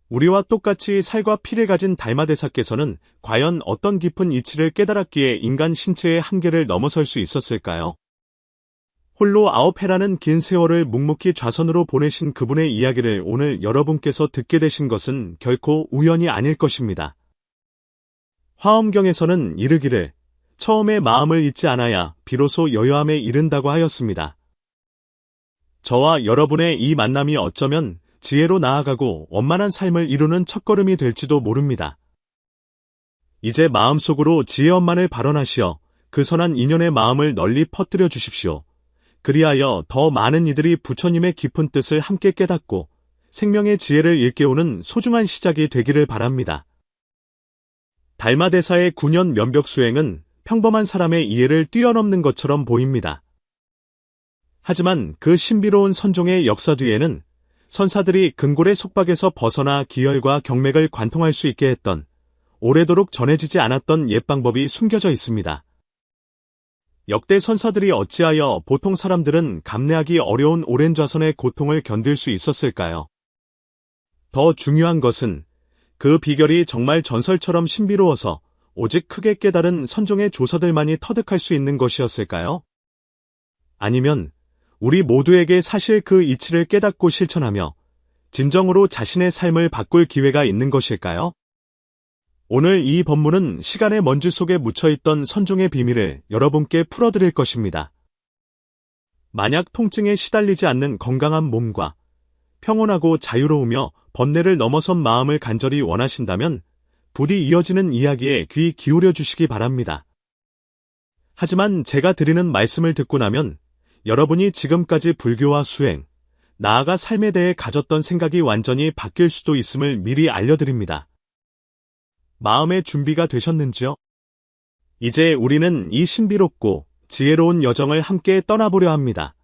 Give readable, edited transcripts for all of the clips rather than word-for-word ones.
우리와 똑같이 살과 피를 가진 달마대사께서는 과연 어떤 깊은 이치를 깨달았기에 인간 신체의 한계를 넘어설 수 있었을까요? 홀로 9해라는 긴 세월을 묵묵히 좌선으로 보내신 그분의 이야기를 오늘 여러분께서 듣게 되신 것은 결코 우연이 아닐 것입니다. 화엄경에서는 이르기를 처음에 마음을 잊지 않아야 비로소 여여함에 이른다고 하였습니다. 저와 여러분의 이 만남이 어쩌면 지혜로 나아가고 원만한 삶을 이루는 첫걸음이 될지도 모릅니다. 이제 마음속으로 지혜원만을 발언하시어 그 선한 인연의 마음을 널리 퍼뜨려 주십시오. 그리하여 더 많은 이들이 부처님의 깊은 뜻을 함께 깨닫고 생명의 지혜를 일깨우는 소중한 시작이 되기를 바랍니다. 달마대사의 9년 면벽 수행은 평범한 사람의 이해를 뛰어넘는 것처럼 보입니다. 하지만 그 신비로운 선종의 역사 뒤에는 선사들이 근골의 속박에서 벗어나 기혈과 경맥을 관통할 수 있게 했던 오래도록 전해지지 않았던 옛방법이 숨겨져 있습니다. 역대 선사들이 어찌하여 보통 사람들은 감내하기 어려운 오랜 좌선의 고통을 견딜 수 있었을까요? 더 중요한 것은 그 비결이 정말 전설처럼 신비로워서 오직 크게 깨달은 선종의 조사들만이 터득할 수 있는 것이었을까요? 아니면 우리 모두에게 사실 그 이치를 깨닫고 실천하며 진정으로 자신의 삶을 바꿀 기회가 있는 것일까요? 오늘 이 법문은 시간의 먼지 속에 묻혀있던 선종의 비밀을 여러분께 풀어드릴 것입니다. 만약 통증에 시달리지 않는 건강한 몸과 평온하고 자유로우며 번뇌를 넘어선 마음을 간절히 원하신다면 부디 이어지는 이야기에 귀 기울여 주시기 바랍니다. 하지만 제가 드리는 말씀을 듣고 나면 여러분이 지금까지 불교와 수행, 나아가 삶에 대해 가졌던 생각이 완전히 바뀔 수도 있음을 미리 알려드립니다. 마음의 준비가 되셨는지요? 이제 우리는 이 신비롭고 지혜로운 여정을 함께 떠나보려 합니다.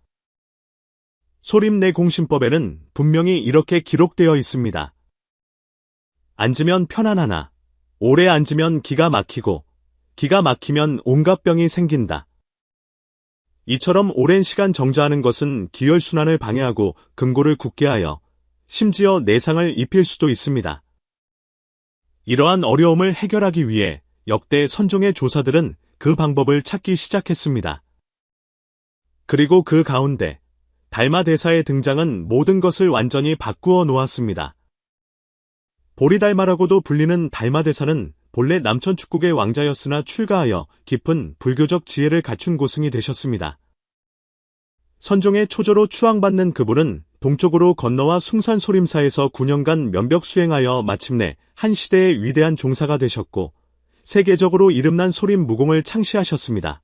소림내공신법에는 분명히 이렇게 기록되어 있습니다. 앉으면 편안하나 오래 앉으면 기가 막히고 기가 막히면 온갖 병이 생긴다. 이처럼 오랜 시간 정자하는 것은 기혈순환을 방해하고 근골을 굳게 하여 심지어 내상을 입힐 수도 있습니다. 이러한 어려움을 해결하기 위해 역대 선종의 조사들은 그 방법을 찾기 시작했습니다. 그리고 그 가운데 달마대사의 등장은 모든 것을 완전히 바꾸어 놓았습니다. 보리달마라고도 불리는 달마대사는 본래 남천 축국의 왕자였으나 출가하여 깊은 불교적 지혜를 갖춘 고승이 되셨습니다. 선종의 초조로 추앙받는 그분은 동쪽으로 건너와 숭산 소림사에서 9년간 면벽 수행하여 마침내 한 시대의 위대한 종사가 되셨고 세계적으로 이름난 소림 무공을 창시하셨습니다.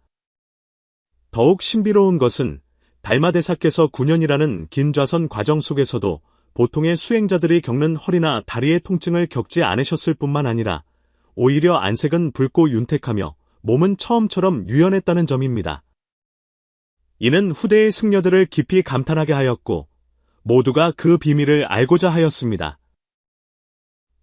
더욱 신비로운 것은 달마대사께서 9년이라는 긴 좌선 과정 속에서도 보통의 수행자들이 겪는 허리나 다리의 통증을 겪지 않으셨을 뿐만 아니라 오히려 안색은 붉고 윤택하며 몸은 처음처럼 유연했다는 점입니다. 이는 후대의 승려들을 깊이 감탄하게 하였고 모두가 그 비밀을 알고자 하였습니다.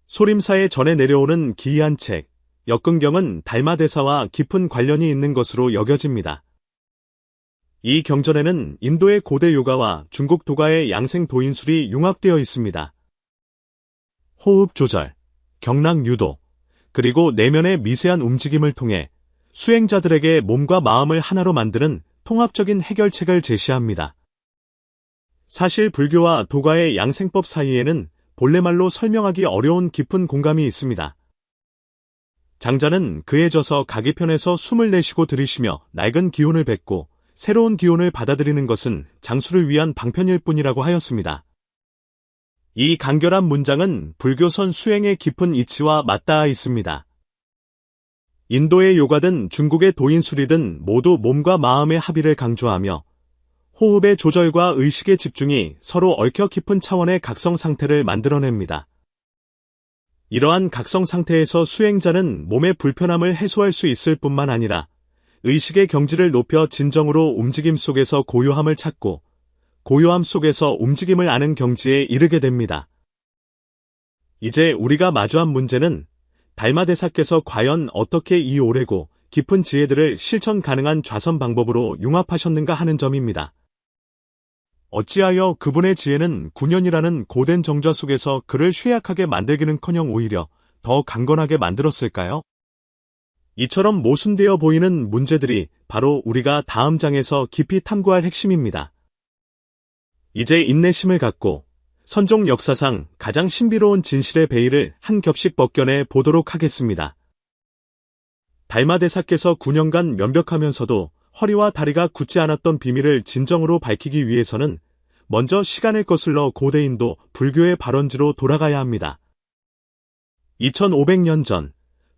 소림사에 전해 내려오는 기이한 책, 역근경은 달마대사와 깊은 관련이 있는 것으로 여겨집니다. 이 경전에는 인도의 고대 요가와 중국 도가의 양생 도인술이 융합되어 있습니다. 호흡 조절, 경락 유도, 그리고 내면의 미세한 움직임을 통해 수행자들에게 몸과 마음을 하나로 만드는 통합적인 해결책을 제시합니다. 사실 불교와 도가의 양생법 사이에는 본래 말로 설명하기 어려운 깊은 공감이 있습니다. 장자는 그에 져서 가기 편해서 숨을 내쉬고 들이쉬며 낡은 기운을 뱉고 새로운 기운을 받아들이는 것은 장수를 위한 방편일 뿐이라고 하였습니다. 이 간결한 문장은 불교선 수행의 깊은 이치와 맞닿아 있습니다. 인도의 요가든 중국의 도인술이든 모두 몸과 마음의 합의를 강조하며 호흡의 조절과 의식의 집중이 서로 얽혀 깊은 차원의 각성 상태를 만들어냅니다. 이러한 각성 상태에서 수행자는 몸의 불편함을 해소할 수 있을 뿐만 아니라 의식의 경지를 높여 진정으로 움직임 속에서 고요함을 찾고 고요함 속에서 움직임을 아는 경지에 이르게 됩니다. 이제 우리가 마주한 문제는 달마대사께서 과연 어떻게 이 오래고 깊은 지혜들을 실천 가능한 좌선 방법으로 융합하셨는가 하는 점입니다. 어찌하여 그분의 지혜는 9년이라는 고된 정좌 속에서 그를 쇠약하게 만들기는커녕 오히려 더 강건하게 만들었을까요? 이처럼 모순되어 보이는 문제들이 바로 우리가 다음 장에서 깊이 탐구할 핵심입니다. 이제 인내심을 갖고 선종 역사상 가장 신비로운 진실의 베일을 한 겹씩 벗겨내 보도록 하겠습니다. 달마대사께서 9년간 면벽하면서도 허리와 다리가 굳지 않았던 비밀을 진정으로 밝히기 위해서는 먼저 시간을 거슬러 고대 인도 불교의 발원지로 돌아가야 합니다. 2500년 전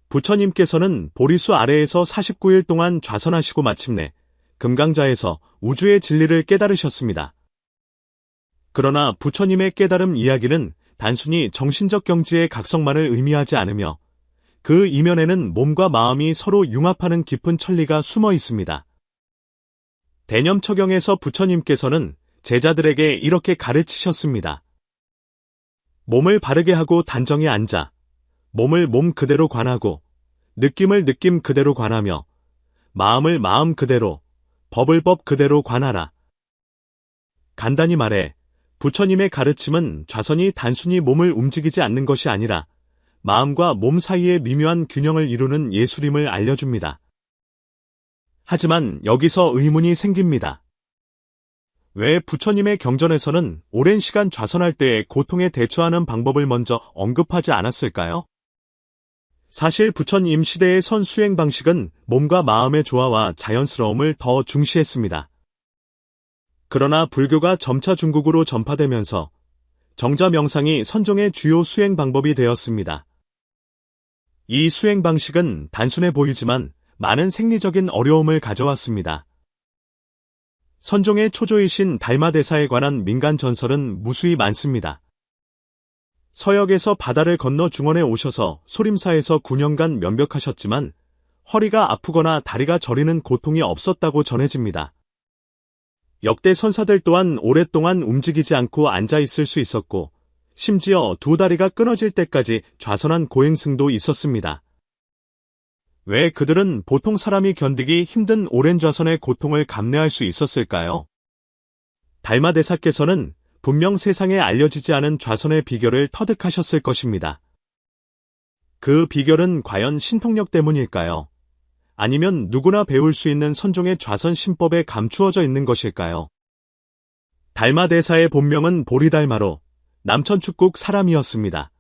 부처님께서는 보리수 아래에서 49일 동안 좌선하시고 마침내 금강자에서 우주의 진리를 깨달으셨습니다. 그러나 부처님의 깨달음 이야기는 단순히 정신적 경지의 각성만을 의미하지 않으며 그 이면에는 몸과 마음이 서로 융합하는 깊은 천리가 숨어 있습니다. 대념처경에서 부처님께서는 제자들에게 이렇게 가르치셨습니다. 몸을 바르게 하고 단정히 앉아 몸을 몸 그대로 관하고 느낌을 느낌 그대로 관하며 마음을 마음 그대로 법을 법 그대로 관하라. 간단히 말해 부처님의 가르침은 좌선이 단순히 몸을 움직이지 않는 것이 아니라 마음과 몸 사이의 미묘한 균형을 이루는 예술임을 알려줍니다. 하지만 여기서 의문이 생깁니다. 왜 부처님의 경전에서는 오랜 시간 좌선할 때의 고통에 대처하는 방법을 먼저 언급하지 않았을까요? 사실 부처님 시대의 선수행 방식은 몸과 마음의 조화와 자연스러움을 더 중시했습니다. 그러나 불교가 점차 중국으로 전파되면서 정자 명상이 선종의 주요 수행 방법이 되었습니다. 이 수행 방식은 단순해 보이지만 많은 생리적인 어려움을 가져왔습니다. 선종의 초조이신 달마대사에 관한 민간 전설은 무수히 많습니다. 서역에서 바다를 건너 중원에 오셔서 소림사에서 9년간 면벽하셨지만 허리가 아프거나 다리가 저리는 고통이 없었다고 전해집니다. 역대 선사들 또한 오랫동안 움직이지 않고 앉아있을 수 있었고 심지어 두 다리가 끊어질 때까지 좌선한 고행승도 있었습니다. 왜 그들은 보통 사람이 견디기 힘든 오랜 좌선의 고통을 감내할 수 있었을까요? 달마대사께서는 분명 세상에 알려지지 않은 좌선의 비결을 터득하셨을 것입니다. 그 비결은 과연 신통력 때문일까요? 아니면 누구나 배울 수 있는 선종의 좌선 신법에 감추어져 있는 것일까요? 달마대사의 본명은 보리달마로 남천축국 사람이었습니다.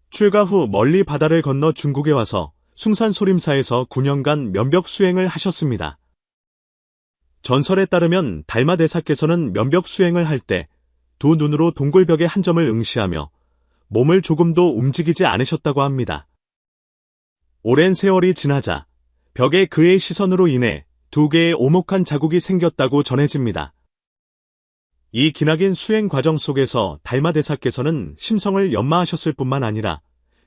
출가 후 멀리 바다를 건너 중국에 와서 숭산소림사에서 9년간 면벽 수행을 하셨습니다. 전설에 따르면 달마대사께서는 면벽 수행을 할 때 두 눈으로 동굴벽의 한 점을 응시하며 몸을 조금도 움직이지 않으셨다고 합니다. 오랜 세월이 지나자 벽에 그의 시선으로 인해 두 개의 오목한 자국이 생겼다고 전해집니다. 이 기나긴 수행 과정 속에서 달마대사께서는 심성을 연마하셨을 뿐만 아니라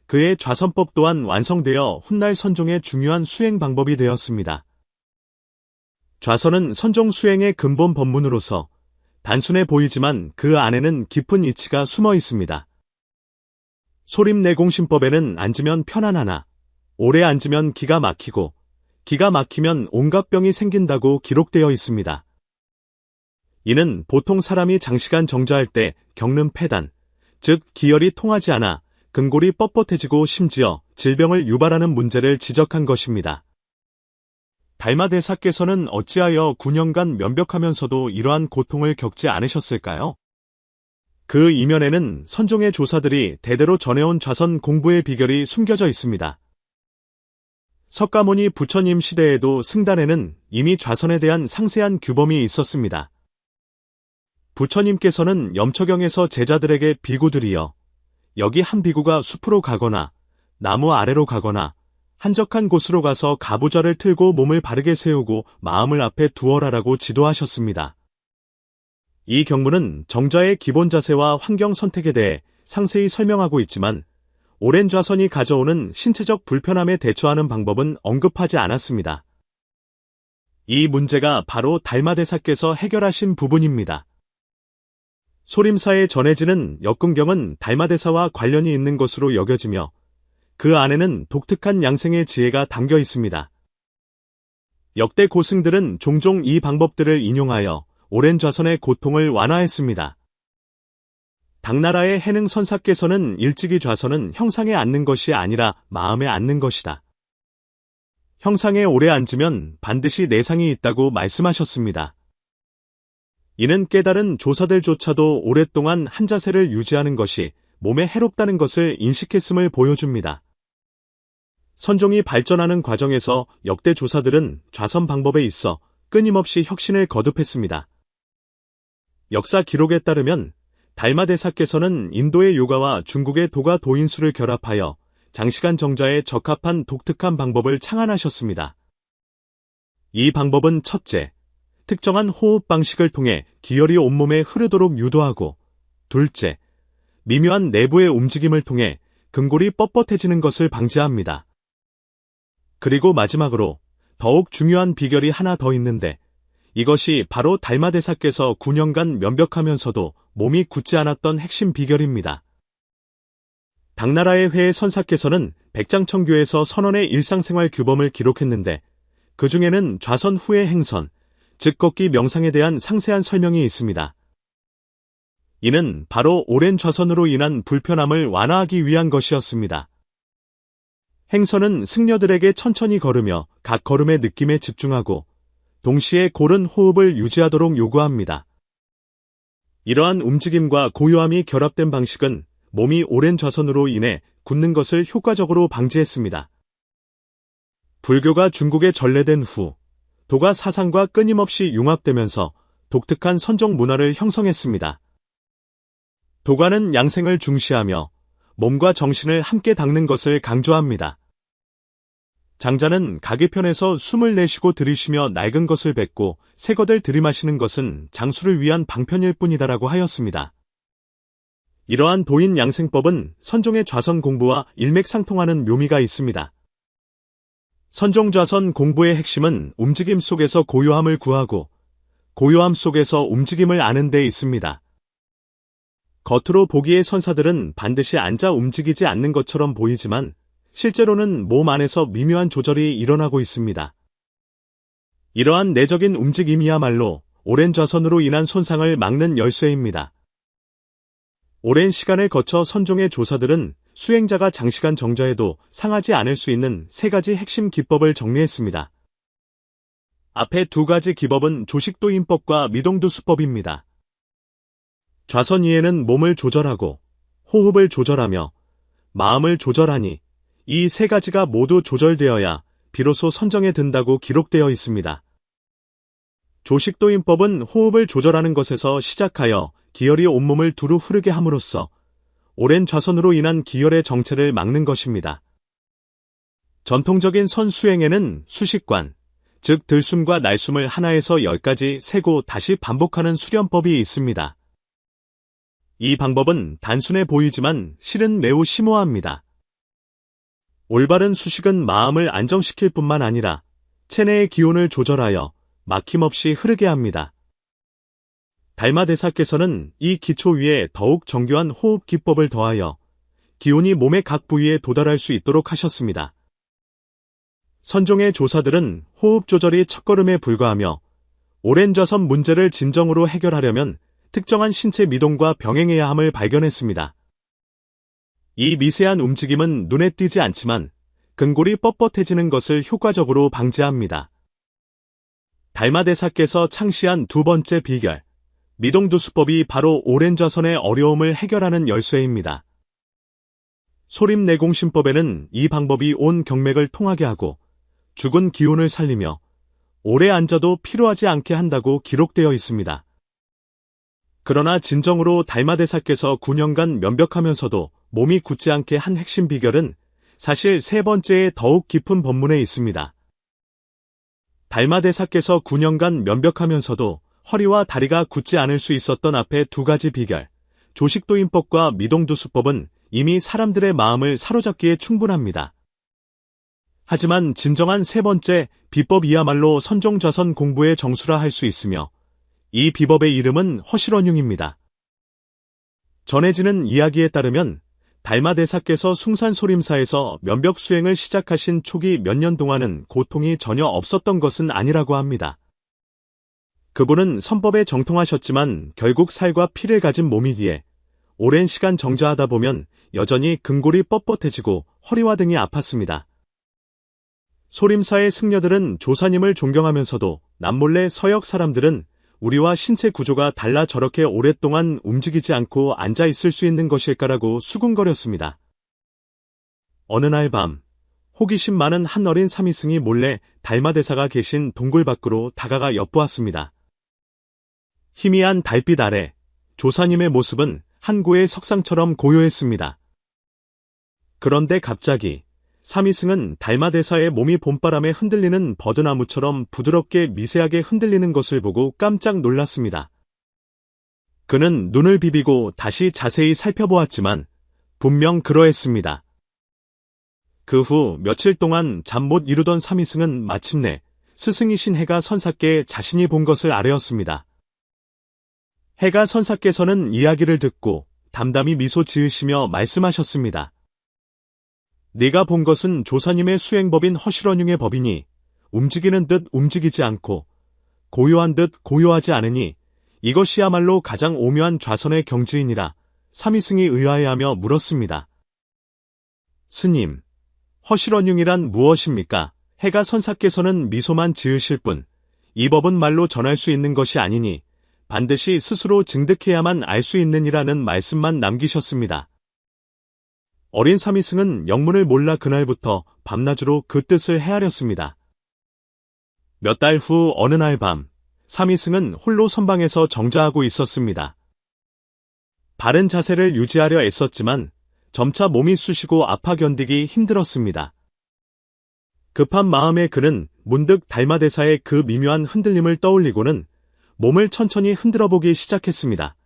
그의 좌선법 또한 완성되어 훗날 선종의 중요한 수행 방법이 되었습니다. 좌선은 선종 수행의 근본 법문으로서 단순해 보이지만 그 안에는 깊은 이치가 숨어 있습니다. 소림내공신법에는 앉으면 편안하나 오래 앉으면 기가 막히고 기가 막히면 온갖 병이 생긴다고 기록되어 있습니다. 이는 보통 사람이 장시간 정자할 때 겪는 폐단, 즉 기혈이 통하지 않아 근골이 뻣뻣해지고 심지어 질병을 유발하는 문제를 지적한 것입니다. 달마대사께서는 어찌하여 9년간 면벽하면서도 이러한 고통을 겪지 않으셨을까요? 그 이면에는 선종의 조사들이 대대로 전해온 좌선 공부의 비결이 숨겨져 있습니다. 석가모니 부처님 시대에도 승단에는 이미 좌선에 대한 상세한 규범이 있었습니다. 부처님께서는 염처경에서 제자들에게 비구들이여 여기 한 비구가 숲으로 가거나 나무 아래로 가거나 한적한 곳으로 가서 가부좌를 틀고 몸을 바르게 세우고 마음을 앞에 두어라라고 지도하셨습니다. 이 경문은 정자의 기본 자세와 환경 선택에 대해 상세히 설명하고 있지만 오랜 좌선이 가져오는 신체적 불편함에 대처하는 방법은 언급하지 않았습니다. 이 문제가 바로 달마대사께서 해결하신 부분입니다. 소림사에 전해지는 역근경은 달마대사와 관련이 있는 것으로 여겨지며 그 안에는 독특한 양생의 지혜가 담겨 있습니다. 역대 고승들은 종종 이 방법들을 인용하여 오랜 좌선의 고통을 완화했습니다. 당나라의 해능 선사께서는 일찍이 좌선은 형상에 앉는 것이 아니라 마음에 앉는 것이다. 형상에 오래 앉으면 반드시 내상이 있다고 말씀하셨습니다. 이는 깨달은 조사들조차도 오랫동안 한 자세를 유지하는 것이 몸에 해롭다는 것을 인식했음을 보여줍니다. 선종이 발전하는 과정에서 역대 조사들은 좌선 방법에 있어 끊임없이 혁신을 거듭했습니다. 역사 기록에 따르면 달마대사께서는 인도의 요가와 중국의 도가 도인수를 결합하여 장시간 정자에 적합한 독특한 방법을 창안하셨습니다. 이 방법은 첫째, 특정한 호흡 방식을 통해 기혈이 온몸에 흐르도록 유도하고, 둘째, 미묘한 내부의 움직임을 통해 근골이 뻣뻣해지는 것을 방지합니다. 그리고 마지막으로 더욱 중요한 비결이 하나 더 있는데, 이것이 바로 달마대사께서 9년간 면벽하면서도 몸이 굳지 않았던 핵심 비결입니다. 당나라의 회의 선사께서는 백장청교에서 선원의 일상생활 규범을 기록했는데 그 중에는 좌선 후의 행선, 즉 걷기 명상에 대한 상세한 설명이 있습니다. 이는 바로 오랜 좌선으로 인한 불편함을 완화하기 위한 것이었습니다. 행선은 승려들에게 천천히 걸으며 각 걸음의 느낌에 집중하고 동시에 고른 호흡을 유지하도록 요구합니다. 이러한 움직임과 고요함이 결합된 방식은 몸이 오랜 좌선으로 인해 굳는 것을 효과적으로 방지했습니다. 불교가 중국에 전래된 후 도가 사상과 끊임없이 융합되면서 독특한 선종 문화를 형성했습니다. 도가는 양생을 중시하며 몸과 정신을 함께 닦는 것을 강조합니다. 장자는 가계편에서 숨을 내쉬고 들이쉬며 낡은 것을 뱉고 새 것을 들이마시는 것은 장수를 위한 방편일 뿐이다라고 하였습니다. 이러한 도인 양생법은 선종의 좌선 공부와 일맥상통하는 묘미가 있습니다. 선종 좌선 공부의 핵심은 움직임 속에서 고요함을 구하고 고요함 속에서 움직임을 아는 데 있습니다. 겉으로 보기에 선사들은 반드시 앉아 움직이지 않는 것처럼 보이지만 실제로는 몸 안에서 미묘한 조절이 일어나고 있습니다. 이러한 내적인 움직임이야말로 오랜 좌선으로 인한 손상을 막는 열쇠입니다. 오랜 시간을 거쳐 선종의 조사들은 수행자가 장시간 정자해도 상하지 않을 수 있는 3가지 핵심 기법을 정리했습니다. 앞에 2가지 기법은 조식도인법과 미동두수법입니다. 좌선 이에는 몸을 조절하고 호흡을 조절하며 마음을 조절하니 이 3가지가 모두 조절되어야 비로소 선정에 든다고 기록되어 있습니다. 조식도인법은 호흡을 조절하는 것에서 시작하여 기혈이 온몸을 두루 흐르게 함으로써 오랜 좌선으로 인한 기혈의 정체를 막는 것입니다. 전통적인 선수행에는 수식관, 즉 들숨과 날숨을 하나에서 10까지 세고 다시 반복하는 수련법이 있습니다. 이 방법은 단순해 보이지만 실은 매우 심오합니다. 올바른 수식은 마음을 안정시킬 뿐만 아니라 체내의 기온을 조절하여 막힘없이 흐르게 합니다. 달마대사께서는 이 기초 위에 더욱 정교한 호흡 기법을 더하여 기온이 몸의 각 부위에 도달할 수 있도록 하셨습니다. 선종의 조사들은 호흡 조절이 첫걸음에 불과하며 오랜 좌선 문제를 진정으로 해결하려면 특정한 신체 미동과 병행해야 함을 발견했습니다. 이 미세한 움직임은 눈에 띄지 않지만 근골이 뻣뻣해지는 것을 효과적으로 방지합니다. 달마대사께서 창시한 2번째 비결, 미동두수법이 바로 오랜 좌선의 어려움을 해결하는 열쇠입니다. 소림내공심법에는 이 방법이 온 경맥을 통하게 하고 죽은 기운을 살리며 오래 앉아도 피로하지 않게 한다고 기록되어 있습니다. 그러나 진정으로 달마대사께서 9년간 면벽하면서도 몸이 굳지 않게 한 핵심 비결은 사실 3번째의 더욱 깊은 법문에 있습니다. 달마대사께서 9년간 면벽하면서도 허리와 다리가 굳지 않을 수 있었던 앞에 2가지 비결, 조식도인법과 미동두수법은 이미 사람들의 마음을 사로잡기에 충분합니다. 하지만 진정한 3번째 비법이야말로 선종좌선 공부의 정수라 할 수 있으며 이 비법의 이름은 허실원융입니다. 전해지는 이야기에 따르면 달마대사께서 숭산소림사에서 면벽 수행을 시작하신 초기 몇 년 동안은 고통이 전혀 없었던 것은 아니라고 합니다. 그분은 선법에 정통하셨지만 결국 살과 피를 가진 몸이기에 오랜 시간 정자하다 보면 여전히 근골이 뻣뻣해지고 허리와 등이 아팠습니다. 소림사의 승려들은 조사님을 존경하면서도 남몰래 서역 사람들은 우리와 신체 구조가 달라 저렇게 오랫동안 움직이지 않고 앉아 있을 수 있는 것일까라고 수군거렸습니다. 어느 날 밤, 호기심 많은 한 어린 사미승이 몰래 달마대사가 계신 동굴 밖으로 다가가 엿보았습니다. 희미한 달빛 아래 조사님의 모습은 한 구의 석상처럼 고요했습니다. 그런데 갑자기 사미승은 달마대사의 몸이 봄바람에 흔들리는 버드나무처럼 부드럽게 미세하게 흔들리는 것을 보고 깜짝 놀랐습니다. 그는 눈을 비비고 다시 자세히 살펴보았지만 분명 그러했습니다. 그 후 며칠 동안 잠 못 이루던 사미승은 마침내 스승이신 해가 선사께 자신이 본 것을 아뢰었습니다. 해가 선사께서는 이야기를 듣고 담담히 미소 지으시며 말씀하셨습니다. 네가 본 것은 조사님의 수행법인 허실원융의 법이니 움직이는 듯 움직이지 않고 고요한 듯 고요하지 않으니 이것이야말로 가장 오묘한 좌선의 경지이니라 사미승이 의아해하며 물었습니다. 스님, 허실원융이란 무엇입니까? 해가 선사께서는 미소만 지으실 뿐 이 법은 말로 전할 수 있는 것이 아니니 반드시 스스로 증득해야만 알 수 있느니라는 말씀만 남기셨습니다. 어린 사미승은 영문을 몰라 그날부터 밤낮으로 그 뜻을 헤아렸습니다. 몇 달 후 어느 날 밤, 사미승은 홀로 선방에서 정자하고 있었습니다. 바른 자세를 유지하려 애썼지만 점차 몸이 쑤시고 아파 견디기 힘들었습니다. 급한 마음에 그는 문득 달마대사의 그 미묘한 흔들림을 떠올리고는 몸을 천천히 흔들어 보기 시작했습니다.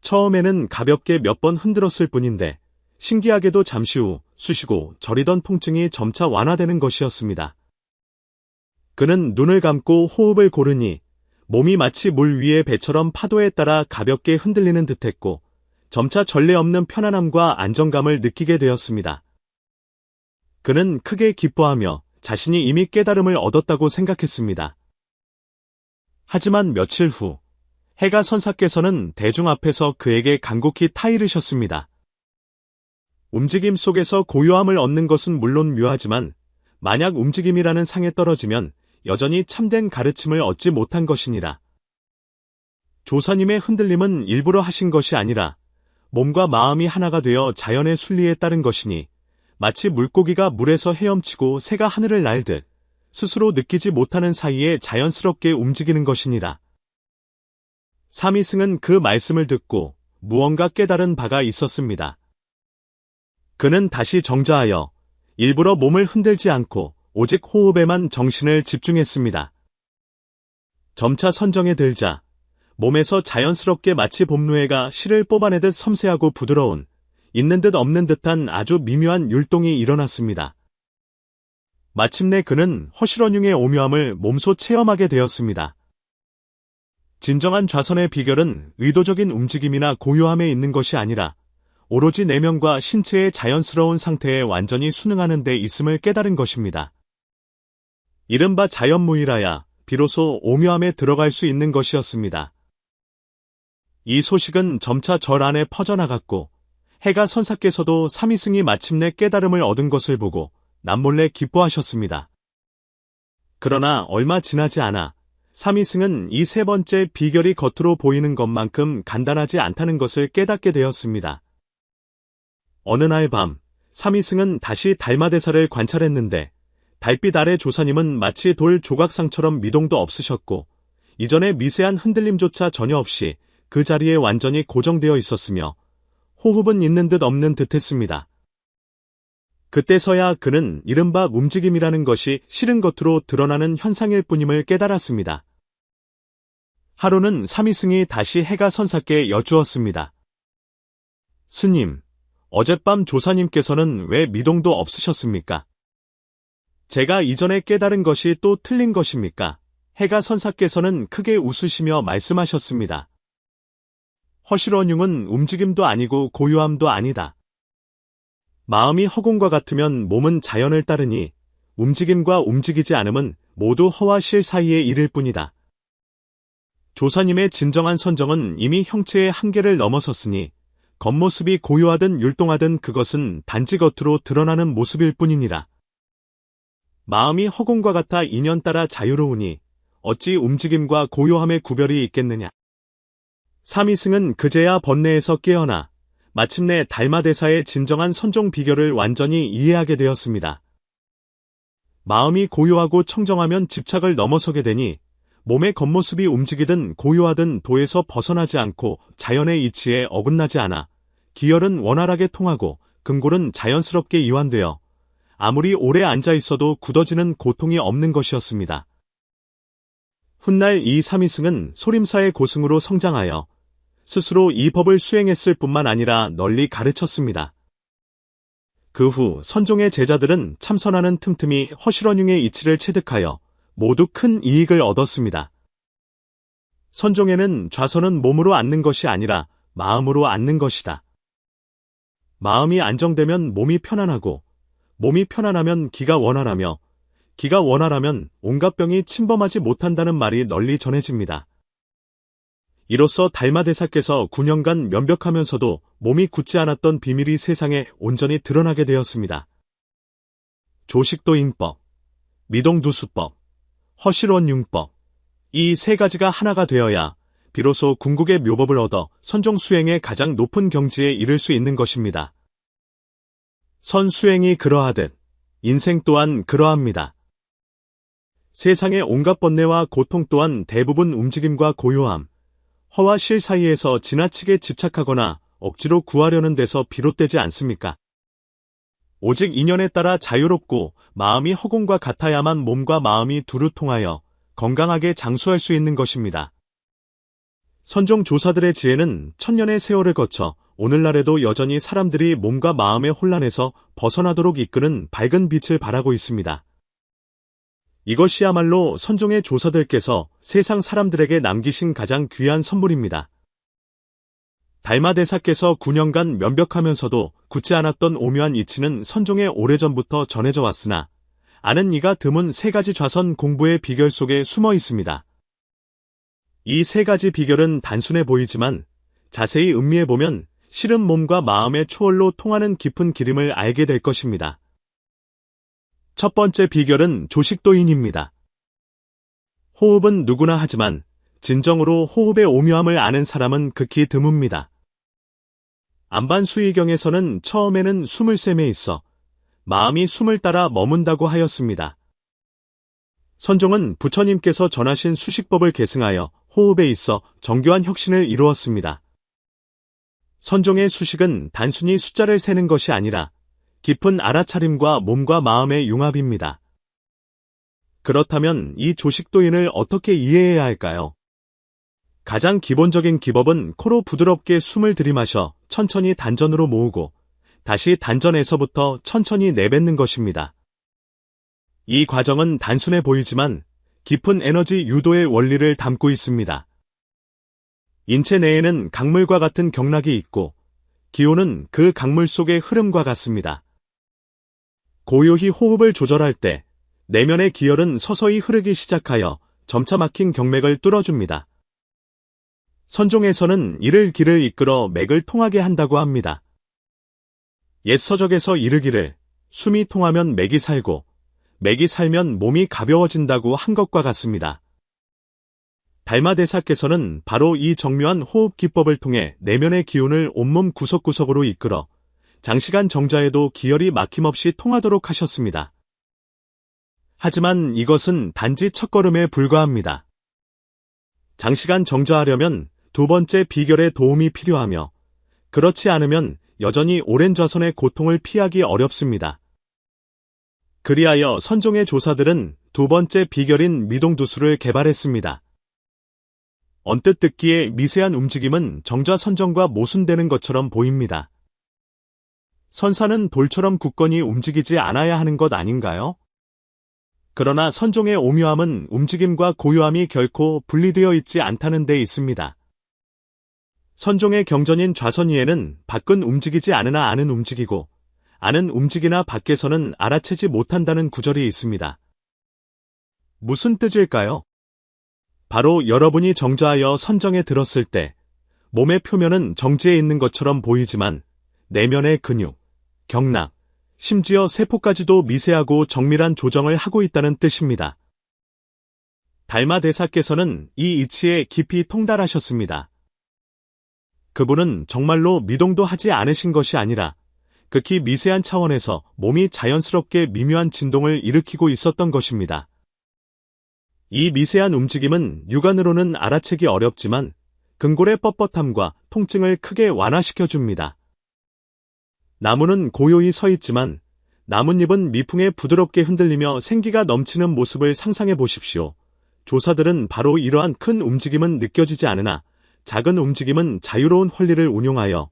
처음에는 가볍게 몇 번 흔들었을 뿐인데 신기하게도 잠시 후 쑤시고 저리던 통증이 점차 완화되는 것이었습니다. 그는 눈을 감고 호흡을 고르니 몸이 마치 물 위의 배처럼 파도에 따라 가볍게 흔들리는 듯했고 점차 전례 없는 편안함과 안정감을 느끼게 되었습니다. 그는 크게 기뻐하며 자신이 이미 깨달음을 얻었다고 생각했습니다. 하지만 며칠 후 해가 선사께서는 대중 앞에서 그에게 간곡히 타이르셨습니다. 움직임 속에서 고요함을 얻는 것은 물론 묘하지만 만약 움직임이라는 상에 떨어지면 여전히 참된 가르침을 얻지 못한 것이니라. 조사님의 흔들림은 일부러 하신 것이 아니라 몸과 마음이 하나가 되어 자연의 순리에 따른 것이니 마치 물고기가 물에서 헤엄치고 새가 하늘을 날듯 스스로 느끼지 못하는 사이에 자연스럽게 움직이는 것이니라. 사미승은 그 말씀을 듣고 무언가 깨달은 바가 있었습니다. 그는 다시 정자하여 일부러 몸을 흔들지 않고 오직 호흡에만 정신을 집중했습니다. 점차 선정에 들자 몸에서 자연스럽게 마치 봄누에가 실을 뽑아내듯 섬세하고 부드러운 있는 듯 없는 듯한 아주 미묘한 율동이 일어났습니다. 마침내 그는 허실원융의 오묘함을 몸소 체험하게 되었습니다. 진정한 좌선의 비결은 의도적인 움직임이나 고요함에 있는 것이 아니라 오로지 내면과 신체의 자연스러운 상태에 완전히 순응하는 데 있음을 깨달은 것입니다. 이른바 자연무의라야 비로소 오묘함에 들어갈 수 있는 것이었습니다. 이 소식은 점차 절 안에 퍼져나갔고 해가 선사께서도 사미승이 마침내 깨달음을 얻은 것을 보고 남몰래 기뻐하셨습니다. 그러나 얼마 지나지 않아 사미승은 이 세 번째 비결이 겉으로 보이는 것만큼 간단하지 않다는 것을 깨닫게 되었습니다. 어느 날 밤, 사미승은 다시 달마대사를 관찰했는데 달빛 아래 조사님은 마치 돌 조각상처럼 미동도 없으셨고 이전의 미세한 흔들림조차 전혀 없이 그 자리에 완전히 고정되어 있었으며 호흡은 있는 듯 없는 듯 했습니다. 그때서야 그는 이른바 움직임이라는 것이 실은 겉으로 드러나는 현상일 뿐임을 깨달았습니다. 하루는 사미승이 다시 해가 선사께 여쭈었습니다. 스님, 어젯밤 조사님께서는 왜 미동도 없으셨습니까? 제가 이전에 깨달은 것이 또 틀린 것입니까? 해가 선사께서는 크게 웃으시며 말씀하셨습니다. 허실원융은 움직임도 아니고 고요함도 아니다. 마음이 허공과 같으면 몸은 자연을 따르니 움직임과 움직이지 않음은 모두 허와 실 사이의 일일 뿐이다. 조사님의 진정한 선정은 이미 형체의 한계를 넘어섰으니 겉모습이 고요하든 율동하든 그것은 단지 겉으로 드러나는 모습일 뿐이니라. 마음이 허공과 같아 인연따라 자유로우니 어찌 움직임과 고요함의 구별이 있겠느냐. 삼위승은 그제야 번뇌에서 깨어나 마침내 달마대사의 진정한 선종 비결을 완전히 이해하게 되었습니다. 마음이 고요하고 청정하면 집착을 넘어서게 되니 몸의 겉모습이 움직이든 고요하든 도에서 벗어나지 않고 자연의 이치에 어긋나지 않아 기혈은 원활하게 통하고 근골은 자연스럽게 이완되어 아무리 오래 앉아 있어도 굳어지는 고통이 없는 것이었습니다. 훗날 이 삼위승은 소림사의 고승으로 성장하여 스스로 이 법을 수행했을 뿐만 아니라 널리 가르쳤습니다. 그 후 선종의 제자들은 참선하는 틈틈이 허실원융의 이치를 체득하여 모두 큰 이익을 얻었습니다. 선종에는 좌선은 몸으로 앉는 것이 아니라 마음으로 앉는 것이다. 마음이 안정되면 몸이 편안하고 몸이 편안하면 기가 원활하며 기가 원활하면 온갖 병이 침범하지 못한다는 말이 널리 전해집니다. 이로써 달마대사께서 9년간 면벽하면서도 몸이 굳지 않았던 비밀이 세상에 온전히 드러나게 되었습니다. 조식도인법, 미동두수법, 허실원융법, 이 세 가지가 하나가 되어야 비로소 궁극의 묘법을 얻어 선종 수행의 가장 높은 경지에 이를 수 있는 것입니다. 선수행이 그러하듯 인생 또한 그러합니다. 세상의 온갖 번뇌와 고통 또한 대부분 움직임과 고요함, 허와 실 사이에서 지나치게 집착하거나 억지로 구하려는 데서 비롯되지 않습니까? 오직 인연에 따라 자유롭고 마음이 허공과 같아야만 몸과 마음이 두루 통하여 건강하게 장수할 수 있는 것입니다. 선종 조사들의 지혜는 천년의 세월을 거쳐 오늘날에도 여전히 사람들이 몸과 마음의 혼란에서 벗어나도록 이끄는 밝은 빛을 발하고 있습니다. 이것이야말로 선종의 조사들께서 세상 사람들에게 남기신 가장 귀한 선물입니다. 달마대사께서 9년간 면벽하면서도 굳지 않았던 오묘한 이치는 선종에 오래전부터 전해져 왔으나 아는 이가 드문 세 가지 좌선 공부의 비결 속에 숨어 있습니다. 이 세 가지 비결은 단순해 보이지만 자세히 음미해보면 실은 몸과 마음의 초월로 통하는 깊은 기림을 알게 될 것입니다. 첫 번째 비결은 조식도인입니다. 호흡은 누구나 하지만 진정으로 호흡의 오묘함을 아는 사람은 극히 드뭅니다. 안반수의경에서는 처음에는 숨을 셈에 있어 마음이 숨을 따라 머문다고 하였습니다. 선종은 부처님께서 전하신 수식법을 계승하여 호흡에 있어 정교한 혁신을 이루었습니다. 선종의 수식은 단순히 숫자를 세는 것이 아니라 깊은 알아차림과 몸과 마음의 융합입니다. 그렇다면 이 조식도인을 어떻게 이해해야 할까요? 가장 기본적인 기법은 코로 부드럽게 숨을 들이마셔 천천히 단전으로 모으고 다시 단전에서부터 천천히 내뱉는 것입니다. 이 과정은 단순해 보이지만 깊은 에너지 유도의 원리를 담고 있습니다. 인체 내에는 강물과 같은 경락이 있고 기호는 그 강물 속의 흐름과 같습니다. 고요히 호흡을 조절할 때 내면의 기혈은 서서히 흐르기 시작하여 점차 막힌 경맥을 뚫어줍니다. 선종에서는 이를 기를 이끌어 맥을 통하게 한다고 합니다. 옛 서적에서 이르기를 숨이 통하면 맥이 살고 맥이 살면 몸이 가벼워진다고 한 것과 같습니다. 달마대사께서는 바로 이 정묘한 호흡 기법을 통해 내면의 기운을 온몸 구석구석으로 이끌어 장시간 정자에도 기혈이 막힘없이 통하도록 하셨습니다. 하지만 이것은 단지 첫걸음에 불과합니다. 장시간 정자하려면 두 번째 비결의 도움이 필요하며 그렇지 않으면 여전히 오랜 좌선의 고통을 피하기 어렵습니다. 그리하여 선종의 조사들은 두 번째 비결인 미동두수를 개발했습니다. 언뜻 듣기에 미세한 움직임은 정자 선정과 모순되는 것처럼 보입니다. 선사는 돌처럼 굳건히 움직이지 않아야 하는 것 아닌가요? 그러나 선종의 오묘함은 움직임과 고요함이 결코 분리되어 있지 않다는 데 있습니다. 선종의 경전인 좌선이에는 밖은 움직이지 않으나 안은 움직이고 안은 움직이나 밖에서는 알아채지 못한다는 구절이 있습니다. 무슨 뜻일까요? 바로 여러분이 정자하여 선정에 들었을 때 몸의 표면은 정지해 있는 것처럼 보이지만 내면의 근육, 경락, 심지어 세포까지도 미세하고 정밀한 조정을 하고 있다는 뜻입니다. 달마 대사께서는 이 이치에 깊이 통달하셨습니다. 그분은 정말로 미동도 하지 않으신 것이 아니라 극히 미세한 차원에서 몸이 자연스럽게 미묘한 진동을 일으키고 있었던 것입니다. 이 미세한 움직임은 육안으로는 알아채기 어렵지만 근골의 뻣뻣함과 통증을 크게 완화시켜줍니다. 나무는 고요히 서 있지만 나뭇잎은 미풍에 부드럽게 흔들리며 생기가 넘치는 모습을 상상해 보십시오. 조사들은 바로 이러한 큰 움직임은 느껴지지 않으나 작은 움직임은 자유로운 원리를 운용하여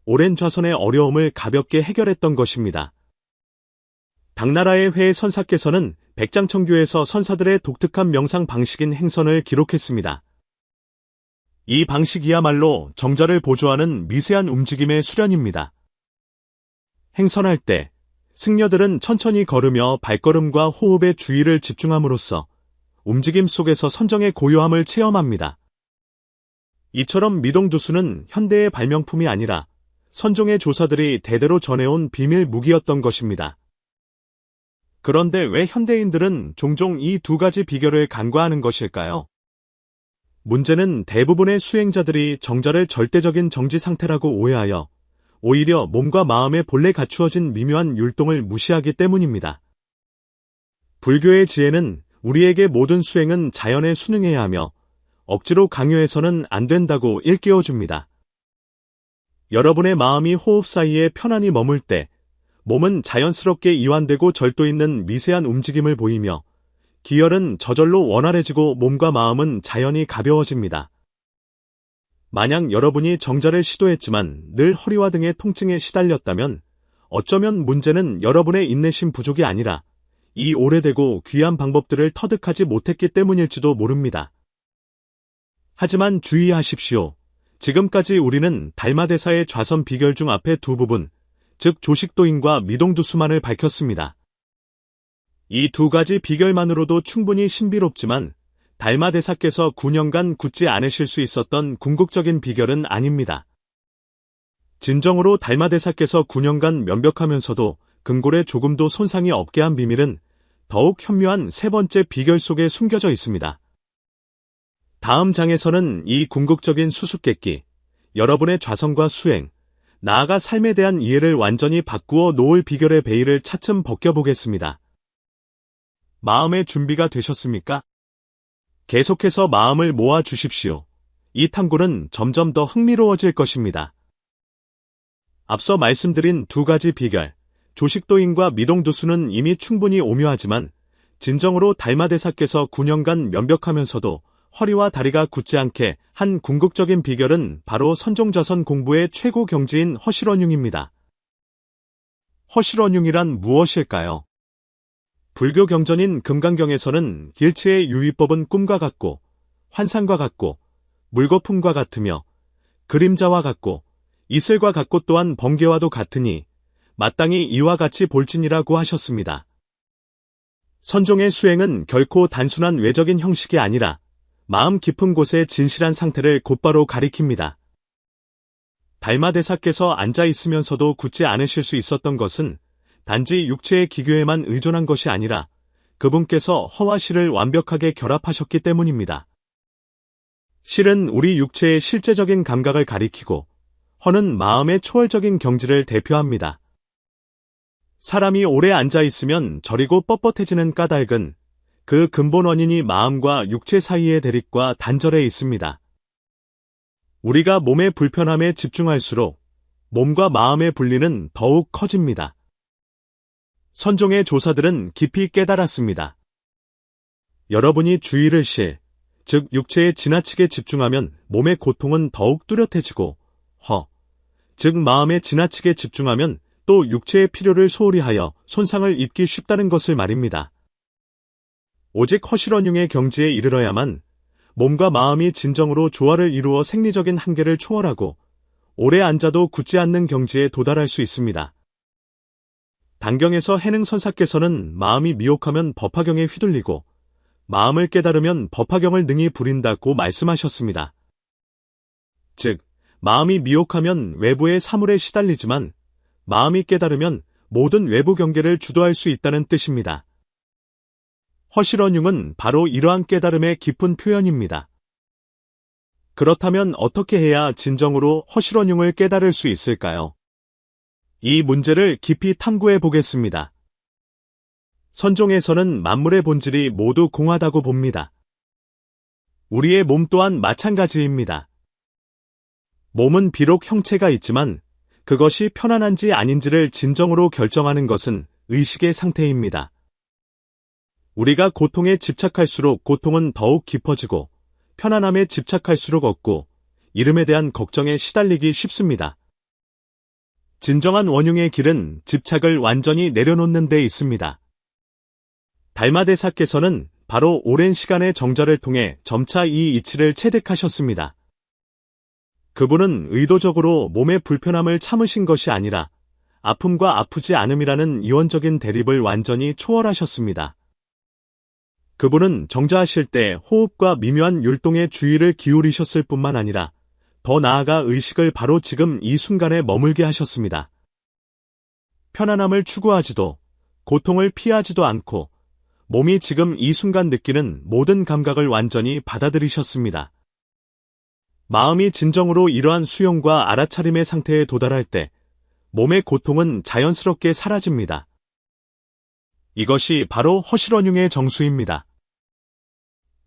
오랜 좌선의 어려움을 가볍게 해결했던 것입니다. 당나라의 회의 선사께서는 백장청교에서 선사들의 독특한 명상 방식인 행선을 기록했습니다. 이 방식이야말로 정자를 보조하는 미세한 움직임의 수련입니다. 행선할 때 승려들은 천천히 걸으며 발걸음과 호흡에 주의를 집중함으로써 움직임 속에서 선정의 고요함을 체험합니다. 이처럼 미동두수는 현대의 발명품이 아니라 선종의 조사들이 대대로 전해온 비밀 무기였던 것입니다. 그런데 왜 현대인들은 종종 이 두 가지 비결을 간과하는 것일까요? 문제는 대부분의 수행자들이 정자를 절대적인 정지 상태라고 오해하여 오히려 몸과 마음에 본래 갖추어진 미묘한 율동을 무시하기 때문입니다. 불교의 지혜는 우리에게 모든 수행은 자연에 순응해야 하며 억지로 강요해서는 안 된다고 일깨워줍니다. 여러분의 마음이 호흡 사이에 편안히 머물 때 몸은 자연스럽게 이완되고 절도 있는 미세한 움직임을 보이며 기혈은 저절로 원활해지고 몸과 마음은 자연히 가벼워집니다. 만약 여러분이 정자를 시도했지만 늘 허리와 등의 통증에 시달렸다면 어쩌면 문제는 여러분의 인내심 부족이 아니라 이 오래되고 귀한 방법들을 터득하지 못했기 때문일지도 모릅니다. 하지만 주의하십시오. 지금까지 우리는 달마대사의 좌선 비결 중 앞의 두 부분, 즉 조식도인과 미동두수만을 밝혔습니다. 이 두 가지 비결만으로도 충분히 신비롭지만 달마대사께서 9년간 굳지 않으실 수 있었던 궁극적인 비결은 아닙니다. 진정으로 달마대사께서 9년간 면벽하면서도 근골에 조금도 손상이 없게 한 비밀은 더욱 현묘한 세 번째 비결 속에 숨겨져 있습니다. 다음 장에서는 이 궁극적인 수수께끼, 여러분의 좌선과 수행, 나아가 삶에 대한 이해를 완전히 바꾸어 놓을 비결의 베일을 차츰 벗겨보겠습니다. 마음의 준비가 되셨습니까? 계속해서 마음을 모아 주십시오. 이 탐구는 점점 더 흥미로워질 것입니다. 앞서 말씀드린 두 가지 비결, 조식도인과 미동두수는 이미 충분히 오묘하지만 진정으로 달마대사께서 9년간 면벽하면서도 허리와 다리가 굳지 않게 한 궁극적인 비결은 바로 선종자선 공부의 최고 경지인 허실원융입니다. 허실원융이란 무엇일까요? 불교 경전인 금강경에서는 길치의 유의법은 꿈과 같고 환상과 같고 물거품과 같으며 그림자와 같고 이슬과 같고 또한 번개와도 같으니 마땅히 이와 같이 볼지니라고 하셨습니다. 선종의 수행은 결코 단순한 외적인 형식이 아니라 마음 깊은 곳의 진실한 상태를 곧바로 가리킵니다. 달마대사께서 앉아 있으면서도 굳지 않으실 수 있었던 것은 단지 육체의 기교에만 의존한 것이 아니라 그분께서 허와 실을 완벽하게 결합하셨기 때문입니다. 실은 우리 육체의 실제적인 감각을 가리키고 허는 마음의 초월적인 경지를 대표합니다. 사람이 오래 앉아 있으면 저리고 뻣뻣해지는 까닭은 그 근본 원인이 마음과 육체 사이의 대립과 단절에 있습니다. 우리가 몸의 불편함에 집중할수록 몸과 마음의 분리는 더욱 커집니다. 선종의 조사들은 깊이 깨달았습니다. 여러분이 주의를 즉 육체에 지나치게 집중하면 몸의 고통은 더욱 뚜렷해지고 즉 마음에 지나치게 집중하면 또 육체의 필요를 소홀히 하여 손상을 입기 쉽다는 것을 말입니다. 오직 허실원융의 경지에 이르러야만 몸과 마음이 진정으로 조화를 이루어 생리적인 한계를 초월하고 오래 앉아도 굳지 않는 경지에 도달할 수 있습니다. 단경에서 해능선사께서는 마음이 미혹하면 법화경에 휘둘리고 마음을 깨달으면 법화경을 능히 부린다고 말씀하셨습니다. 즉, 마음이 미혹하면 외부의 사물에 시달리지만 마음이 깨달으면 모든 외부 경계를 주도할 수 있다는 뜻입니다. 허실언융은 바로 이러한 깨달음의 깊은 표현입니다. 그렇다면 어떻게 해야 진정으로 허실언융을 깨달을 수 있을까요? 이 문제를 깊이 탐구해 보겠습니다. 선종에서는 만물의 본질이 모두 공하다고 봅니다. 우리의 몸 또한 마찬가지입니다. 몸은 비록 형체가 있지만 그것이 편안한지 아닌지를 진정으로 결정하는 것은 의식의 상태입니다. 우리가 고통에 집착할수록 고통은 더욱 깊어지고 편안함에 집착할수록 없고 이름에 대한 걱정에 시달리기 쉽습니다. 진정한 원흉의 길은 집착을 완전히 내려놓는 데 있습니다. 달마대사께서는 바로 오랜 시간의 정절을 통해 점차 이 이치를 체득하셨습니다. 그분은 의도적으로 몸의 불편함을 참으신 것이 아니라 아픔과 아프지 않음이라는 이원적인 대립을 완전히 초월하셨습니다. 그분은 정자하실 때 호흡과 미묘한 율동에 주의를 기울이셨을 뿐만 아니라 더 나아가 의식을 바로 지금 이 순간에 머물게 하셨습니다. 편안함을 추구하지도 고통을 피하지도 않고 몸이 지금 이 순간 느끼는 모든 감각을 완전히 받아들이셨습니다. 마음이 진정으로 이러한 수용과 알아차림의 상태에 도달할 때 몸의 고통은 자연스럽게 사라집니다. 이것이 바로 허실언융의 정수입니다.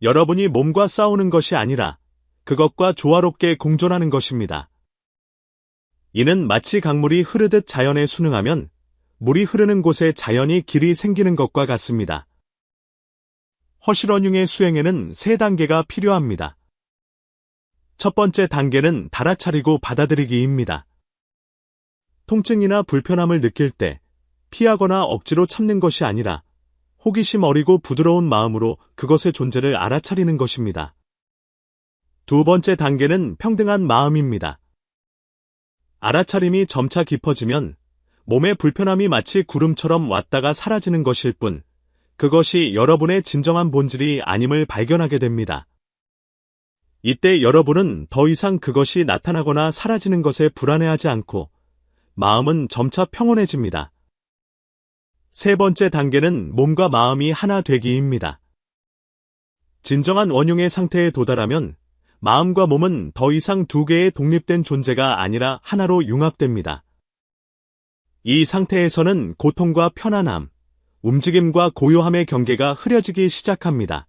여러분이 몸과 싸우는 것이 아니라 그것과 조화롭게 공존하는 것입니다. 이는 마치 강물이 흐르듯 자연에 순응하면 물이 흐르는 곳에 자연히 길이 생기는 것과 같습니다. 허실언융의 수행에는 3단계가 필요합니다. 첫 번째 단계는 달아차리고 받아들이기입니다. 통증이나 불편함을 느낄 때 피하거나 억지로 참는 것이 아니라 호기심 어리고 부드러운 마음으로 그것의 존재를 알아차리는 것입니다. 두 번째 단계는 평등한 마음입니다. 알아차림이 점차 깊어지면 몸의 불편함이 마치 구름처럼 왔다가 사라지는 것일 뿐 그것이 여러분의 진정한 본질이 아님을 발견하게 됩니다. 이때 여러분은 더 이상 그것이 나타나거나 사라지는 것에 불안해하지 않고 마음은 점차 평온해집니다. 세 번째 단계는 몸과 마음이 하나 되기입니다. 진정한 원흉의 상태에 도달하면 마음과 몸은 더 이상 두 개의 독립된 존재가 아니라 하나로 융합됩니다. 이 상태에서는 고통과 편안함, 움직임과 고요함의 경계가 흐려지기 시작합니다.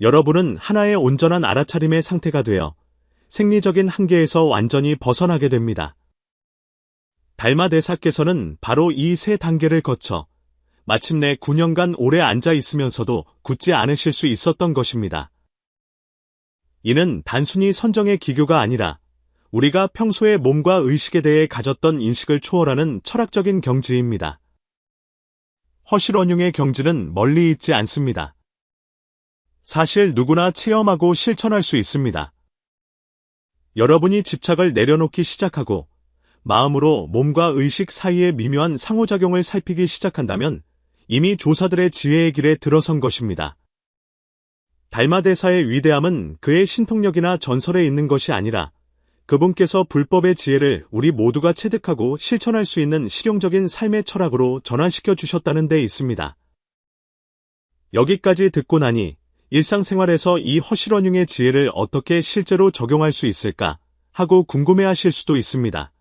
여러분은 하나의 온전한 알아차림의 상태가 되어 생리적인 한계에서 완전히 벗어나게 됩니다. 달마대사께서는 바로 이 3단계를 거쳐 마침내 9년간 오래 앉아 있으면서도 굳지 않으실 수 있었던 것입니다. 이는 단순히 선정의 기교가 아니라 우리가 평소에 몸과 의식에 대해 가졌던 인식을 초월하는 철학적인 경지입니다. 허실언융의 경지는 멀리 있지 않습니다. 사실 누구나 체험하고 실천할 수 있습니다. 여러분이 집착을 내려놓기 시작하고 마음으로 몸과 의식 사이의 미묘한 상호작용을 살피기 시작한다면 이미 조사들의 지혜의 길에 들어선 것입니다. 달마대사의 위대함은 그의 신통력이나 전설에 있는 것이 아니라 그분께서 불법의 지혜를 우리 모두가 체득하고 실천할 수 있는 실용적인 삶의 철학으로 전환시켜 주셨다는 데 있습니다. 여기까지 듣고 나니 일상생활에서 이 허실언융의 지혜를 어떻게 실제로 적용할 수 있을까 하고 궁금해하실 수도 있습니다.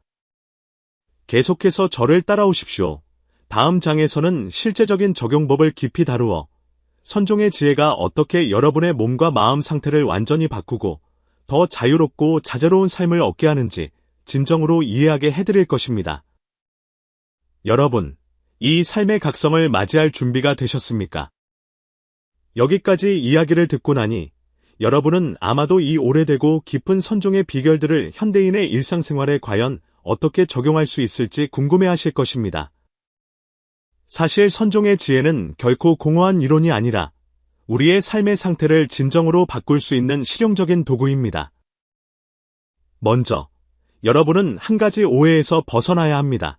계속해서 저를 따라오십시오. 다음 장에서는 실제적인 적용법을 깊이 다루어 선종의 지혜가 어떻게 여러분의 몸과 마음 상태를 완전히 바꾸고 더 자유롭고 자제로운 삶을 얻게 하는지 진정으로 이해하게 해드릴 것입니다. 여러분, 이 삶의 각성을 맞이할 준비가 되셨습니까? 여기까지 이야기를 듣고 나니 여러분은 아마도 이 오래되고 깊은 선종의 비결들을 현대인의 일상생활에 과연 어떻게 적용할 수 있을지 궁금해하실 것입니다. 사실 선종의 지혜는 결코 공허한 이론이 아니라 우리의 삶의 상태를 진정으로 바꿀 수 있는 실용적인 도구입니다. 먼저, 여러분은 한 가지 오해에서 벗어나야 합니다.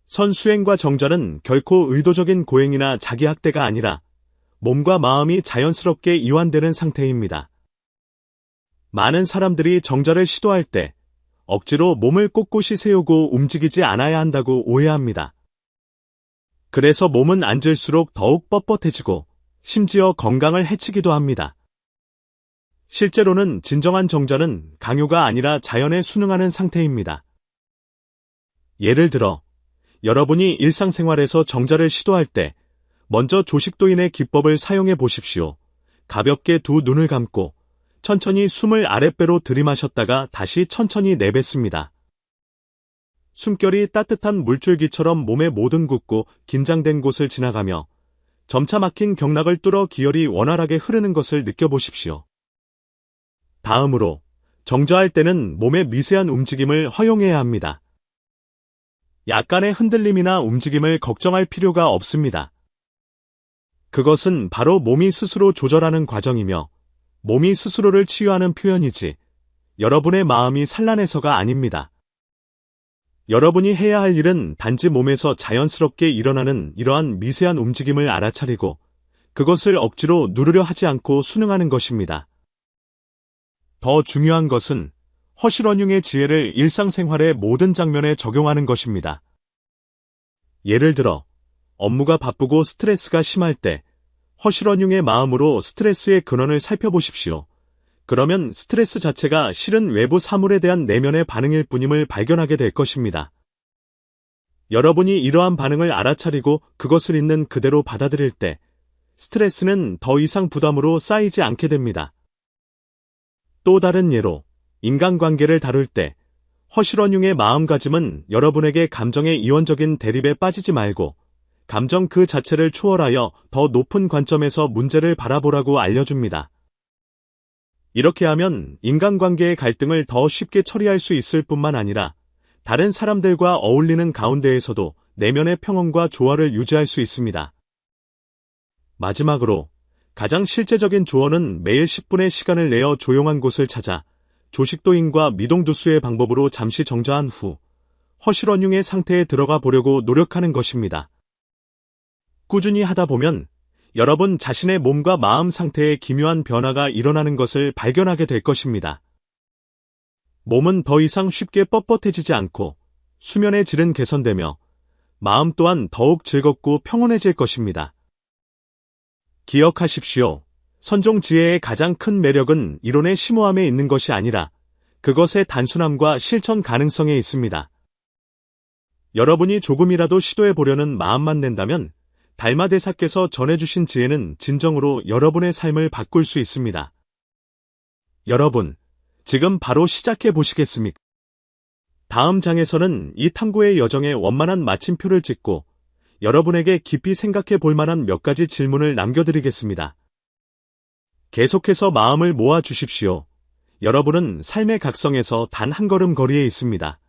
선수행과 정절은 결코 의도적인 고행이나 자기학대가 아니라 몸과 마음이 자연스럽게 이완되는 상태입니다. 많은 사람들이 정자를 시도할 때 억지로 몸을 꼿꼿이 세우고 움직이지 않아야 한다고 오해합니다. 그래서 몸은 앉을수록 더욱 뻣뻣해지고 심지어 건강을 해치기도 합니다. 실제로는 진정한 정자는 강요가 아니라 자연에 순응하는 상태입니다. 예를 들어, 여러분이 일상생활에서 정자를 시도할 때 먼저 조식도인의 기법을 사용해 보십시오. 가볍게 두 눈을 감고 천천히 숨을 아랫배로 들이마셨다가 다시 천천히 내뱉습니다. 숨결이 따뜻한 물줄기처럼 몸의 모든 굳고 긴장된 곳을 지나가며 점차 막힌 경락을 뚫어 기혈이 원활하게 흐르는 것을 느껴보십시오. 다음으로 정자할 때는 몸의 미세한 움직임을 허용해야 합니다. 약간의 흔들림이나 움직임을 걱정할 필요가 없습니다. 그것은 바로 몸이 스스로 조절하는 과정이며 몸이 스스로를 치유하는 표현이지 여러분의 마음이 산란해서가 아닙니다. 여러분이 해야 할 일은 단지 몸에서 자연스럽게 일어나는 이러한 미세한 움직임을 알아차리고 그것을 억지로 누르려 하지 않고 순응하는 것입니다. 더 중요한 것은 허쉬러닝의 지혜를 일상생활의 모든 장면에 적용하는 것입니다. 예를 들어, 업무가 바쁘고 스트레스가 심할 때 허쉬러닝의 마음으로 스트레스의 근원을 살펴보십시오. 그러면 스트레스 자체가 실은 외부 사물에 대한 내면의 반응일 뿐임을 발견하게 될 것입니다. 여러분이 이러한 반응을 알아차리고 그것을 있는 그대로 받아들일 때 스트레스는 더 이상 부담으로 쌓이지 않게 됩니다. 또 다른 예로 인간관계를 다룰 때 허쉬러닝의 마음가짐은 여러분에게 감정의 이원적인 대립에 빠지지 말고 감정 그 자체를 초월하여 더 높은 관점에서 문제를 바라보라고 알려줍니다. 이렇게 하면 인간관계의 갈등을 더 쉽게 처리할 수 있을 뿐만 아니라 다른 사람들과 어울리는 가운데에서도 내면의 평온과 조화를 유지할 수 있습니다. 마지막으로 가장 실제적인 조언은 매일 10분의 시간을 내어 조용한 곳을 찾아 조식도인과 미동두수의 방법으로 잠시 정자한 후 허쉬러닝의 상태에 들어가 보려고 노력하는 것입니다. 꾸준히 하다 보면 여러분 자신의 몸과 마음 상태에 기묘한 변화가 일어나는 것을 발견하게 될 것입니다. 몸은 더 이상 쉽게 뻣뻣해지지 않고 수면의 질은 개선되며 마음 또한 더욱 즐겁고 평온해질 것입니다. 기억하십시오. 선종 지혜의 가장 큰 매력은 이론의 심오함에 있는 것이 아니라 그것의 단순함과 실천 가능성에 있습니다. 여러분이 조금이라도 시도해 보려는 마음만 낸다면 달마대사께서 전해주신 지혜는 진정으로 여러분의 삶을 바꿀 수 있습니다. 여러분, 지금 바로 시작해 보시겠습니까? 다음 장에서는 이 탐구의 여정에 원만한 마침표를 찍고 여러분에게 깊이 생각해 볼 만한 몇 가지 질문을 남겨드리겠습니다. 계속해서 마음을 모아 주십시오. 여러분은 삶의 각성에서 단 한 걸음 거리에 있습니다.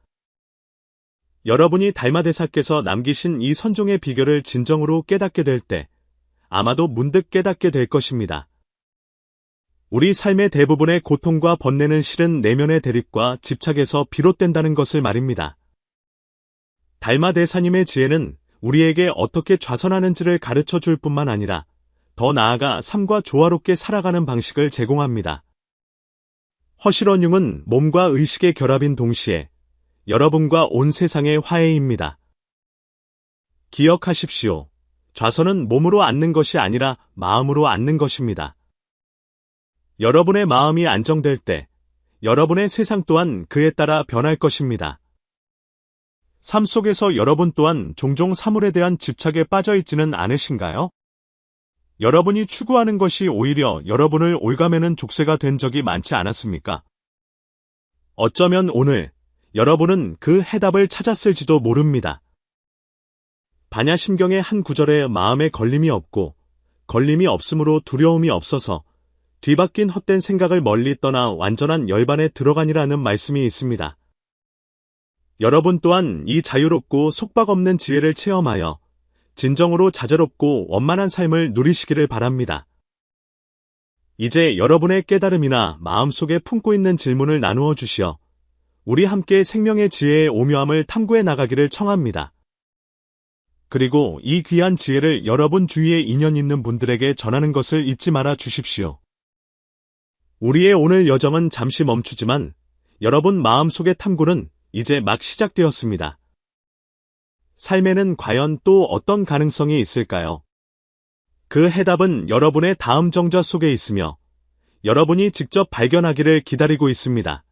여러분이 달마대사께서 남기신 이 선종의 비결을 진정으로 깨닫게 될 때 아마도 문득 깨닫게 될 것입니다. 우리 삶의 대부분의 고통과 번뇌는 실은 내면의 대립과 집착에서 비롯된다는 것을 말입니다. 달마대사님의 지혜는 우리에게 어떻게 좌선하는지를 가르쳐 줄 뿐만 아니라 더 나아가 삶과 조화롭게 살아가는 방식을 제공합니다. 허쉬러닝은 몸과 의식의 결합인 동시에 여러분과 온 세상의 화해입니다. 기억하십시오. 좌선은 몸으로 앉는 것이 아니라 마음으로 앉는 것입니다. 여러분의 마음이 안정될 때 여러분의 세상 또한 그에 따라 변할 것입니다. 삶 속에서 여러분 또한 종종 사물에 대한 집착에 빠져 있지는 않으신가요? 여러분이 추구하는 것이 오히려 여러분을 올가매는 족쇄가 된 적이 많지 않았습니까? 어쩌면 오늘 여러분은 그 해답을 찾았을지도 모릅니다. 반야심경의 한 구절에 마음에 걸림이 없고 걸림이 없으므로 두려움이 없어서 뒤바뀐 헛된 생각을 멀리 떠나 완전한 열반에 들어가니라는 말씀이 있습니다. 여러분 또한 이 자유롭고 속박 없는 지혜를 체험하여 진정으로 자제롭고 원만한 삶을 누리시기를 바랍니다. 이제 여러분의 깨달음이나 마음속에 품고 있는 질문을 나누어 주시어 우리 함께 생명의 지혜의 오묘함을 탐구해 나가기를 청합니다. 그리고 이 귀한 지혜를 여러분 주위에 인연 있는 분들에게 전하는 것을 잊지 말아 주십시오. 우리의 오늘 여정은 잠시 멈추지만 여러분 마음속의 탐구는 이제 막 시작되었습니다. 삶에는 과연 또 어떤 가능성이 있을까요? 그 해답은 여러분의 다음 정자 속에 있으며 여러분이 직접 발견하기를 기다리고 있습니다.